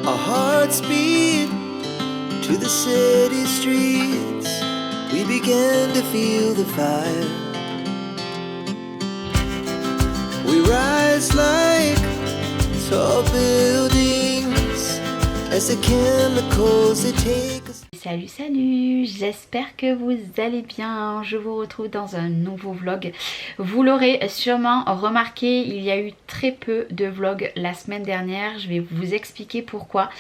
Our hearts beat to the city streets. We began to feel the fire. We rise like tall buildings as the chemicals they take us. Salut salut, j'espère que vous allez bien. Je vous retrouve dans un nouveau vlog. Vous l'aurez sûrement remarqué, il y a eu très peu de vlogs la semaine dernière. Je vais vous expliquer pourquoi.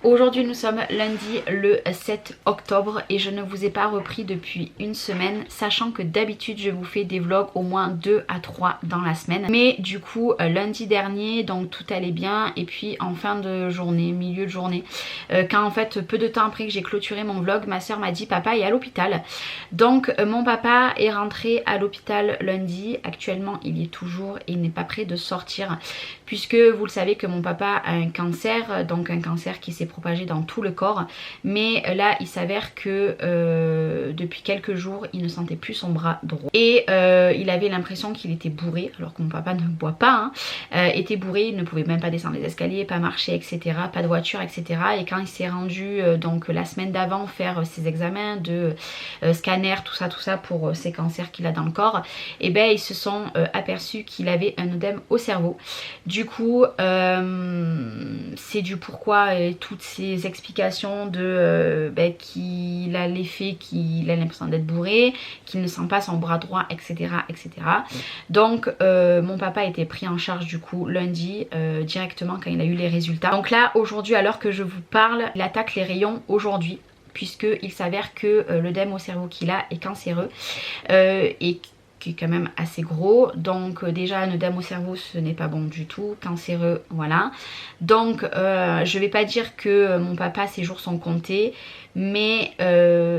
Aujourd'hui nous sommes lundi le 7 octobre et je ne vous ai pas repris depuis une semaine, sachant que d'habitude je vous fais des vlogs au moins 2 à 3 dans la semaine. Mais du coup lundi dernier, donc tout allait bien, et puis en fin de journée, milieu de journée, quand en fait peu de temps après que j'ai clôturé mon vlog, ma soeur m'a dit papa est à l'hôpital. Donc mon papa est rentré à l'hôpital lundi. Actuellement il y est toujours et il n'est pas prêt de sortir, puisque vous le savez que mon papa a un cancer, donc un cancer qui s'est propagé dans tout le corps. Mais là il s'avère que depuis quelques jours il ne sentait plus son bras droit et il avait l'impression qu'il était bourré, alors que mon papa ne boit pas, était bourré, il ne pouvait même pas descendre les escaliers, pas marcher, etc., pas de voiture, etc. Et quand il s'est rendu donc la semaine d'avant faire ses examens de scanner, tout ça pour ces cancers qu'il a dans le corps, et ben ils se sont aperçus qu'il avait un œdème au cerveau. Du coup c'est du pourquoi toutes ces explications de qu'il a l'effet qu'il a l'impression d'être bourré, qu'il ne sent pas son bras droit, etc., etc. Donc mon papa a été pris en charge du coup lundi directement quand il a eu les résultats. Donc là aujourd'hui, à l'heure que je vous parle, il attaque les rayons aujourd'hui, puisqu'il s'avère que l'œdème au cerveau qu'il a est cancéreux et qui est quand même assez gros. Donc déjà un œdème au cerveau ce n'est pas bon du tout, cancéreux, voilà. Donc je vais pas dire que mon papa ses jours sont comptés, mais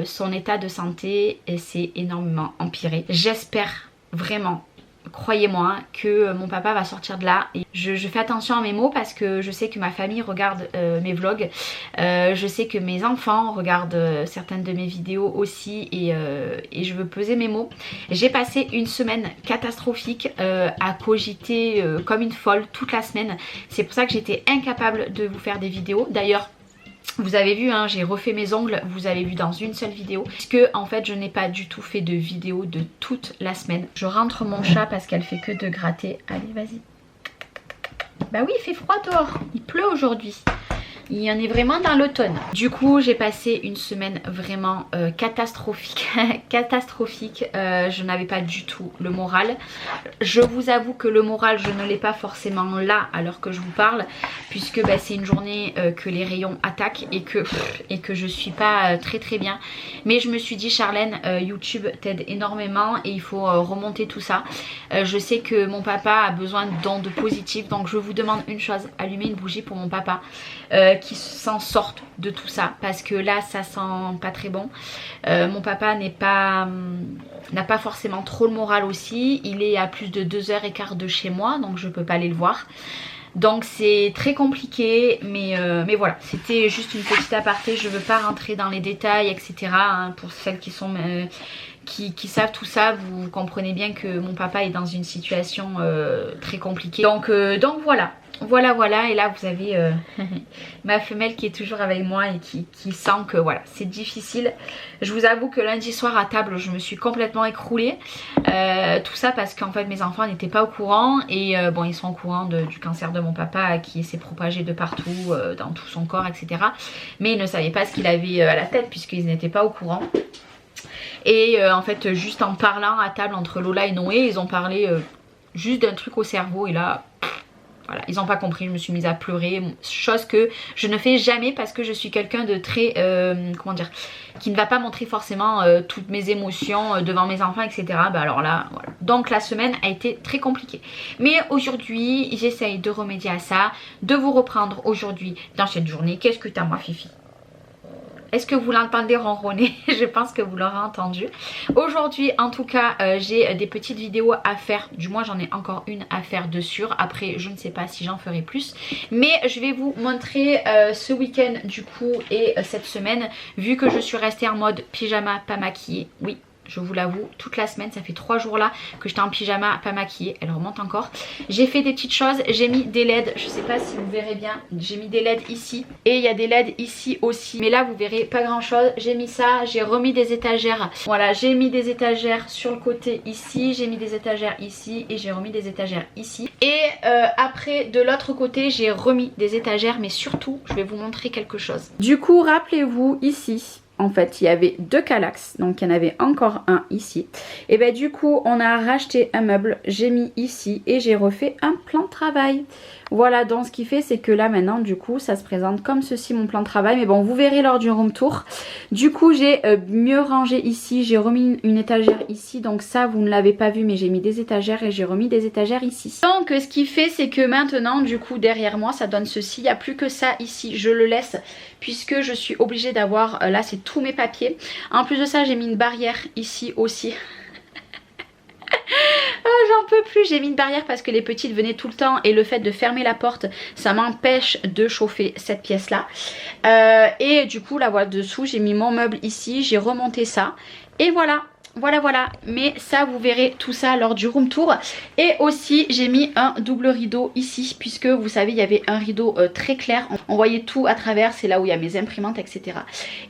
son état de santé s'est énormément empiré. J'espère vraiment, croyez-moi, que mon papa va sortir de là. Et je fais attention à mes mots parce que je sais que ma famille regarde mes vlogs, je sais que mes enfants regardent certaines de mes vidéos aussi, et je veux peser mes mots. J'ai passé une semaine catastrophique à cogiter comme une folle toute la semaine. C'est pour ça que j'étais incapable de vous faire des vidéos. D'ailleurs vous avez vu, j'ai refait mes ongles, vous avez vu dans une seule vidéo, puisque en fait je n'ai pas du tout fait de vidéo de toute la semaine. Je rentre mon chat parce qu'elle fait que de gratter. Allez, vas-y. Bah oui, il fait froid dehors, il pleut aujourd'hui. Il y en est vraiment dans l'automne. Du coup j'ai passé une semaine vraiment catastrophique. Catastrophique. Je n'avais pas du tout le moral. Je vous avoue que le moral je ne l'ai pas forcément là à l'heure que je vous parle, puisque c'est une journée que les rayons attaquent et que je suis pas très bien. Mais je me suis dit Charlène, YouTube t'aide énormément et il faut remonter tout ça. Je sais que mon papa a besoin d'ondes positives, donc je vous demande une chose, allumer une bougie pour mon papa, qui s'en sortent de tout ça, parce que là ça sent pas très bon. Mon papa n'a pas forcément trop le moral aussi, il est à plus de 2h15 de chez moi, donc je peux pas aller le voir. Donc c'est très compliqué, mais voilà, c'était juste une petite aparté, je veux pas rentrer dans les détails, etc. Pour celles qui sont qui savent tout ça, vous comprenez bien que mon papa est dans une situation très compliquée. Donc voilà, et là vous avez ma femelle qui est toujours avec moi et qui sent que voilà, c'est difficile. Je vous avoue que lundi soir à table je me suis complètement écroulée, tout ça parce qu'en fait mes enfants n'étaient pas au courant, et bon ils sont au courant du cancer de mon papa qui s'est propagé de partout, dans tout son corps, etc. Mais ils ne savaient pas ce qu'il avait à la tête, puisqu'ils n'étaient pas au courant. Et en fait juste en parlant à table entre Lola et Noé, ils ont parlé juste d'un truc au cerveau, et là voilà, ils n'ont pas compris, je me suis mise à pleurer, chose que je ne fais jamais parce que je suis quelqu'un de très, comment dire, qui ne va pas montrer forcément toutes mes émotions devant mes enfants, etc. Alors là, voilà. Donc la semaine a été très compliquée. Mais aujourd'hui, j'essaye de remédier à ça, de vous reprendre aujourd'hui dans cette journée. Qu'est-ce que t'as moi Fifi? Est-ce que vous l'entendez ronronner? Je pense que vous l'aurez entendu. Aujourd'hui en tout cas j'ai des petites vidéos à faire. Du moins j'en ai encore une à faire dessus. Après je ne sais pas si j'en ferai plus. Mais je vais vous montrer ce week-end du coup et cette semaine. Vu que je suis restée en mode pyjama pas maquillée. Oui, je vous l'avoue, toute la semaine. Ça fait 3 jours là que j'étais en pyjama, pas maquillée, elle remonte encore. J'ai fait des petites choses, j'ai mis des LED, je sais pas si vous verrez bien, j'ai mis des LED ici et il y a des LED ici aussi, mais là vous verrez pas grand chose. J'ai mis ça, j'ai remis des étagères, voilà, j'ai mis des étagères sur le côté ici, j'ai mis des étagères ici et j'ai remis des étagères ici. Et après de l'autre côté j'ai remis des étagères, mais surtout je vais vous montrer quelque chose. Du coup rappelez-vous ici, en fait il y avait 2 Kallax, donc il y en avait encore un ici. Et ben du coup on a racheté un meuble, j'ai mis ici et j'ai refait un plan de travail. Voilà, donc ce qui fait c'est que là maintenant du coup ça se présente comme ceci mon plan de travail. Mais bon, vous verrez lors du room tour. Du coup j'ai mieux rangé ici, j'ai remis une étagère ici. Donc ça vous ne l'avez pas vu, mais j'ai mis des étagères et j'ai remis des étagères ici. Donc ce qui fait c'est que maintenant du coup derrière moi ça donne ceci. Il n'y a plus que ça ici, je le laisse puisque je suis obligée d'avoir, là c'est tous mes papiers. En plus de ça j'ai mis une barrière ici aussi. J'en peux plus, j'ai mis une barrière parce que les petites venaient tout le temps et le fait de fermer la porte ça m'empêche de chauffer cette pièce là. Et du coup là voilà, dessous j'ai mis mon meuble ici, j'ai remonté ça et voilà. Voilà, mais ça vous verrez tout ça lors du room tour. Et aussi j'ai mis un double rideau ici puisque vous savez il y avait un rideau très clair, on voyait tout à travers, c'est là où il y a mes imprimantes etc.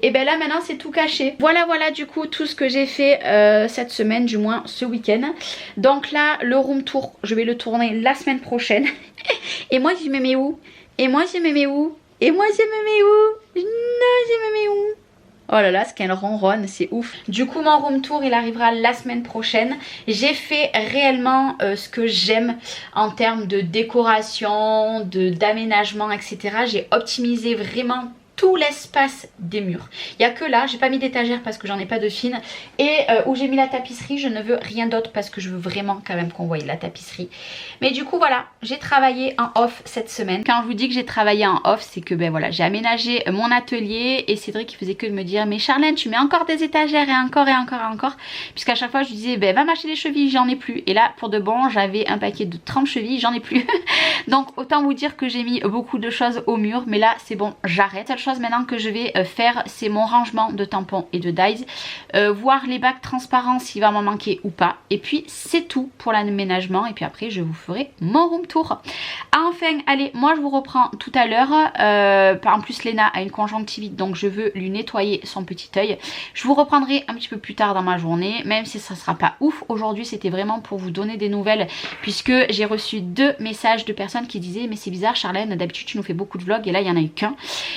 Et ben là maintenant c'est tout caché. Voilà du coup tout ce que j'ai fait cette semaine, du moins ce week-end. Donc là le room tour je vais le tourner la semaine prochaine. Et moi je me mets où? Et moi je me mets où? Et moi je me mets où? Non, je me mets où? Oh là là, ce qu'elle ronronne, c'est ouf. Du coup, mon room tour, il arrivera la semaine prochaine. J'ai fait réellement ce que j'aime en termes de décoration, d'aménagement, etc. J'ai optimisé vraiment tout l'espace des murs. Il n'y a que là, j'ai pas mis d'étagère parce que j'en ai pas de fine. Et où j'ai mis la tapisserie, je ne veux rien d'autre parce que je veux vraiment quand même qu'on voie la tapisserie. Mais du coup voilà, j'ai travaillé en off cette semaine. Quand je vous dis que j'ai travaillé en off, c'est que ben voilà, j'ai aménagé mon atelier et Cédric il faisait que de me dire mais Charlène tu mets encore des étagères et encore et encore et encore. Puisqu'à chaque fois je lui disais ben va m'acheter des chevilles, j'en ai plus. Et là pour de bon j'avais un paquet de 30 chevilles, j'en ai plus. Donc autant vous dire que j'ai mis beaucoup de choses au mur, mais là c'est bon, j'arrête. Chose maintenant que je vais faire c'est mon rangement de tampons et de dyes, voir les bacs transparents s'il va m'en manquer ou pas, et puis c'est tout pour l'aménagement. Et puis après je vous ferai mon room tour. Enfin allez, moi je vous reprends tout à l'heure. En plus Léna a une conjonctivite donc je veux lui nettoyer son petit œil. Je vous reprendrai un petit peu plus tard dans ma journée, même si ça sera pas ouf. Aujourd'hui c'était vraiment pour vous donner des nouvelles puisque j'ai reçu 2 messages de personnes qui disaient mais c'est bizarre Charlène, d'habitude tu nous fais beaucoup de vlogs et là il y en a eu qu'un.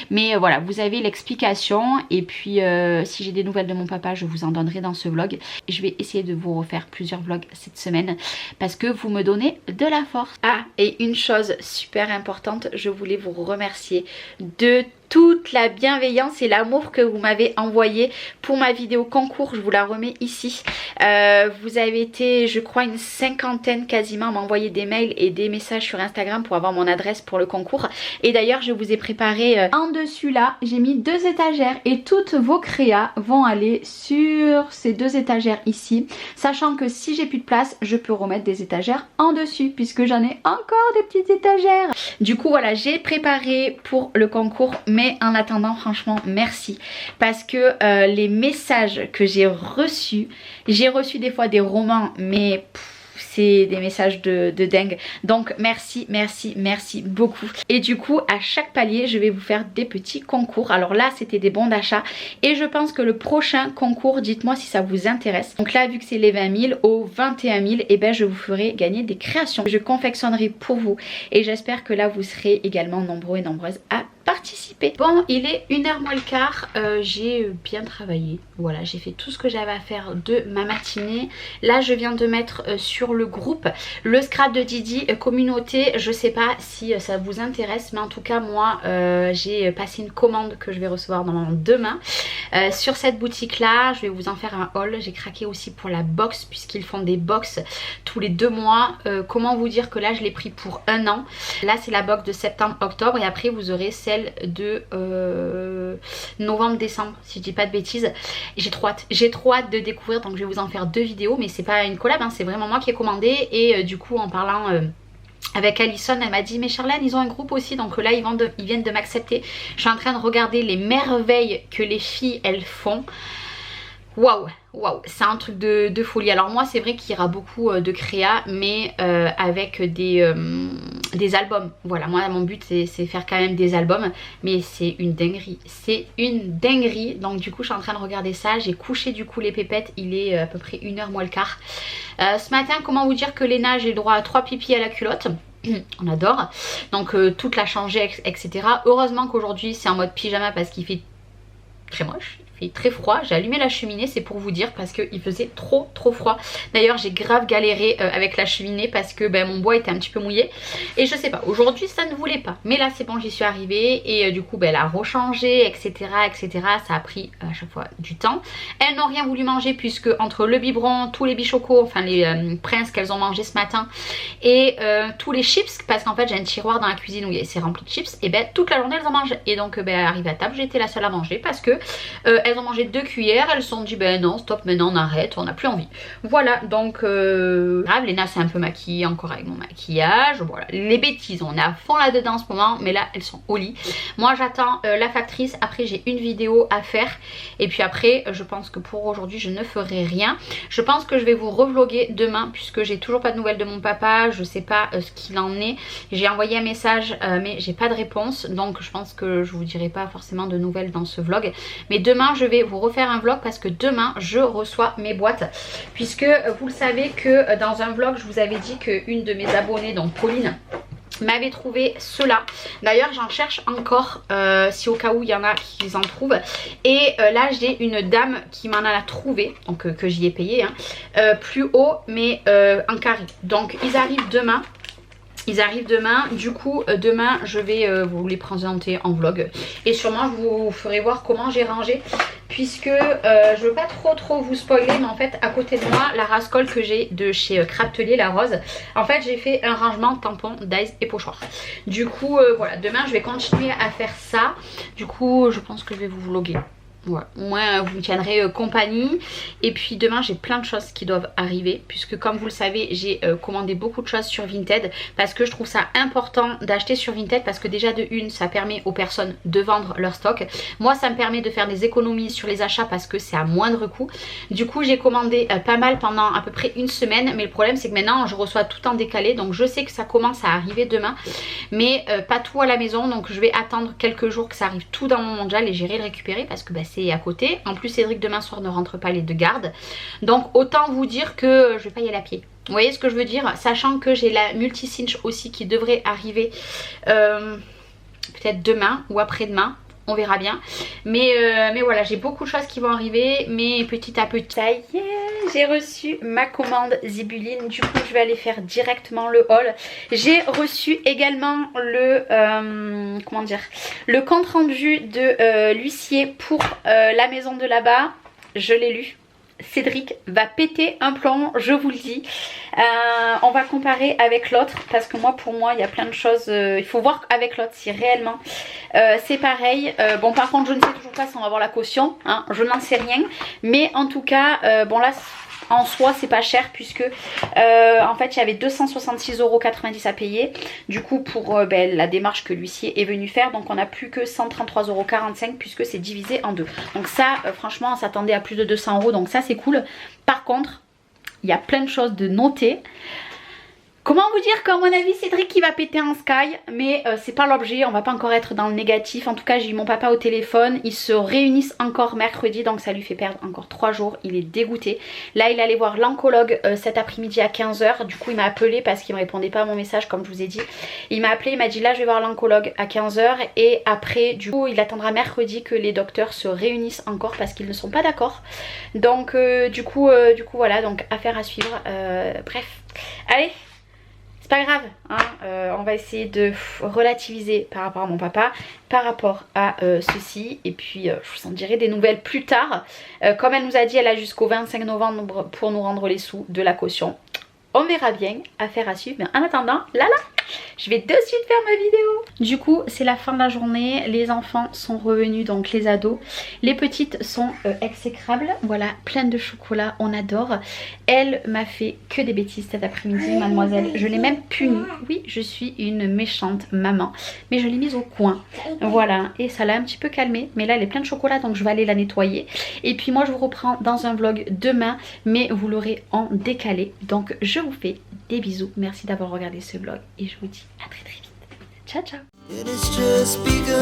Mais voilà, vous avez l'explication. Et puis si j'ai des nouvelles de mon papa je vous en donnerai dans ce vlog. Je vais essayer de vous refaire plusieurs vlogs cette semaine parce que vous me donnez de la force. Ah, et une chose super importante, je voulais vous remercier de toute la bienveillance et l'amour que vous m'avez envoyé pour ma vidéo concours. Je vous la remets ici. Vous avez été je crois une 50aine quasiment à m'envoyer des mails et des messages sur Instagram pour avoir mon adresse pour le concours. Et d'ailleurs je vous ai préparé en dessus là, j'ai mis 2 étagères et toutes vos créas vont aller sur ces 2 étagères ici, sachant que si j'ai plus de place je peux remettre des étagères en dessus puisque j'en ai encore des petites étagères. Du coup voilà, j'ai préparé pour le concours. Mais en attendant franchement merci parce que les messages que j'ai reçu des fois des romans mais c'est des messages de dingue. Donc merci beaucoup. Et du coup à chaque palier je vais vous faire des petits concours. Alors là c'était des bons d'achat et je pense que le prochain concours, dites-moi si ça vous intéresse. Donc là vu que c'est les 20 000, au 21 000 et ben je vous ferai gagner des créations que je confectionnerai pour vous. Et j'espère que là vous serez également nombreux et nombreuses à participer. Bon, il est 1h moins le quart, j'ai bien travaillé, voilà, j'ai fait tout ce que j'avais à faire de ma matinée. Là je viens de mettre sur le groupe le scrap de Didi communauté. Je sais pas si ça vous intéresse mais en tout cas moi j'ai passé une commande que je vais recevoir normalement demain sur cette boutique là. Je vais vous en faire un haul. J'ai craqué aussi pour la box puisqu'ils font des box tous les 2 mois. Comment vous dire que là je l'ai pris pour 1 an. Là c'est la box de septembre-octobre et après vous aurez celle de novembre-décembre si je dis pas de bêtises. J'ai trop hâte de découvrir, donc je vais vous en faire 2 vidéos, mais c'est pas une collab hein, c'est vraiment moi qui ai commandé. Et du coup en parlant avec Alison, elle m'a dit mais Charlène ils ont un groupe aussi, donc là ils viennent de m'accepter. Je suis en train de regarder les merveilles que les filles elles font. Waouh, waouh, c'est un truc de folie. Alors moi c'est vrai qu'il y aura beaucoup de créa, mais avec des albums. Voilà, moi mon but c'est faire quand même des albums, mais c'est une dinguerie. C'est une dinguerie. Donc du coup je suis en train de regarder ça. J'ai couché du coup les pépettes, il est à peu près 1h moins le quart. Ce matin, comment vous dire que Léna, j'ai le droit à 3 pipis à la culotte. On adore. Donc toute la changer, etc. Heureusement qu'aujourd'hui c'est en mode pyjama parce qu'il fait très moche. Il fait très froid, j'ai allumé la cheminée, c'est pour vous dire, parce qu'il faisait trop froid. D'ailleurs j'ai grave galéré avec la cheminée parce que mon bois était un petit peu mouillé. Et je sais pas, aujourd'hui ça ne voulait pas. Mais là c'est bon, j'y suis arrivée et du coup elle a rechangé, etc. Ça a pris à chaque fois du temps. Elles n'ont rien voulu manger puisque entre le biberon, tous les bichocos, enfin les princes qu'elles ont mangé ce matin et tous les chips, parce qu'en fait j'ai un tiroir dans la cuisine où c'est rempli de chips, et toute la journée elles en mangent. Et donc arrivée à table, j'étais la seule à manger parce que elles ont mangé 2 cuillères, elles se sont dit non stop, maintenant on arrête, on n'a plus envie. Voilà, donc grave, Léna s'est un peu maquillée encore avec mon maquillage. Voilà, les bêtises, on est à fond là dedans en ce moment, mais là elles sont au lit. Moi j'attends la factrice, après j'ai une vidéo à faire et puis après je pense que pour aujourd'hui je ne ferai rien. Je pense que je vais vous revloguer demain puisque j'ai toujours pas de nouvelles de mon papa, je sais pas ce qu'il en est. J'ai envoyé un message mais j'ai pas de réponse, donc je pense que je vous dirai pas forcément de nouvelles dans ce vlog. Mais demain je vais vous refaire un vlog parce que demain je reçois mes boîtes, puisque vous le savez que dans un vlog je vous avais dit qu'une de mes abonnées, donc Pauline, m'avait trouvé cela. D'ailleurs j'en cherche encore si au cas où il y en a qui en trouvent. Et là j'ai une dame qui m'en a trouvé, donc que j'y ai payé plus haut mais en carré. Donc ils arrivent demain. Du coup demain je vais vous les présenter en vlog et sûrement je vous ferai voir comment j'ai rangé, puisque je veux pas trop vous spoiler, mais en fait à côté de moi la rascole que j'ai de chez Craptelier, la rose, en fait j'ai fait un rangement tampon, dies et pochoir. Du coup voilà, demain je vais continuer à faire ça. Du coup je pense que je vais vous vlogger. Voilà, au moins vous me tiendrez compagnie. Et puis demain j'ai plein de choses qui doivent arriver, puisque comme vous le savez j'ai commandé beaucoup de choses sur Vinted, parce que je trouve ça important d'acheter sur Vinted, parce que déjà de une ça permet aux personnes de vendre leur stock. Moi ça me permet de faire des économies sur les achats parce que c'est à moindre coût. Du coup j'ai commandé pas mal pendant à peu près une semaine, mais le problème c'est que maintenant je reçois tout en décalé, donc je sais que ça commence à arriver demain, mais pas tout à la maison, donc je vais attendre quelques jours que ça arrive tout dans mon mondial et j'irai le récupérer parce que c'est à côté. En plus Cédric demain soir ne rentre pas les de garde, donc autant vous dire que je vais pas y aller à pied. Vous voyez ce que je veux dire, sachant que j'ai la multi-cinch aussi qui devrait arriver peut-être demain ou après-demain. On verra bien. Mais voilà, j'ai beaucoup de choses qui vont arriver. Mais petit à petit. Ça y est, j'ai reçu ma commande Zibuline. Du coup, je vais aller faire directement le haul. J'ai reçu également le comment dire, le compte rendu de l'huissier pour la maison de là-bas. Je l'ai lu. Cédric va péter un plomb, je vous le dis. On va comparer avec l'autre, parce que moi, pour moi, il y a plein de choses. Il faut voir avec l'autre si réellement c'est pareil. Bon, par contre, je ne sais toujours pas si on va avoir la caution, hein, je n'en sais rien. Mais en tout cas, bon là, en soi, c'est pas cher, puisque en fait, il y avait 266,90 € à payer. Du coup, pour la démarche que l'huissier est venu faire, donc on n'a plus que 133,45 € puisque c'est divisé en deux. Donc ça, franchement, on s'attendait à plus de 200 €, donc ça, c'est cool. Par contre, il y a plein de choses de noter. Comment vous dire qu'à mon avis Cédric qui va péter un sky, mais c'est pas l'objet, on va pas encore être dans le négatif. En tout cas j'ai eu mon papa au téléphone, ils se réunissent encore mercredi, donc ça lui fait perdre encore 3 jours, il est dégoûté. Là il allait voir l'oncologue cet après-midi à 15 h, du coup il m'a appelé parce qu'il me répondait pas à mon message comme je vous ai dit. Il m'a appelé, il m'a dit là je vais voir l'oncologue à 15 h et après du coup il attendra mercredi que les docteurs se réunissent encore parce qu'ils ne sont pas d'accord. Donc du coup voilà, donc affaire à suivre, bref, allez. C'est pas grave, hein, on va essayer de relativiser par rapport à mon papa, par rapport à ceci. Et puis je vous en dirai des nouvelles plus tard. Comme elle nous a dit, elle a jusqu'au 25 novembre pour nous rendre les sous de la caution. On verra bien, affaire à suivre. Mais en attendant, là Je vais de suite faire ma vidéo. Du coup, c'est la fin de la journée. Les enfants sont revenus, donc les ados. Les petites sont exécrables. Voilà, pleines de chocolat, on adore. Elle m'a fait que des bêtises cet après-midi, mademoiselle. Je l'ai même punie. Oui, je suis une méchante maman. Mais je l'ai mise au coin. Voilà, et ça l'a un petit peu calmée. Mais là, elle est pleine de chocolat, donc je vais aller la nettoyer. Et puis moi, je vous reprends dans un vlog demain. Mais vous l'aurez en décalé. Donc, je vous fais des bisous. Merci d'avoir regardé ce vlog. Et je vous dis à très très vite. Ciao, ciao. And it's just begun.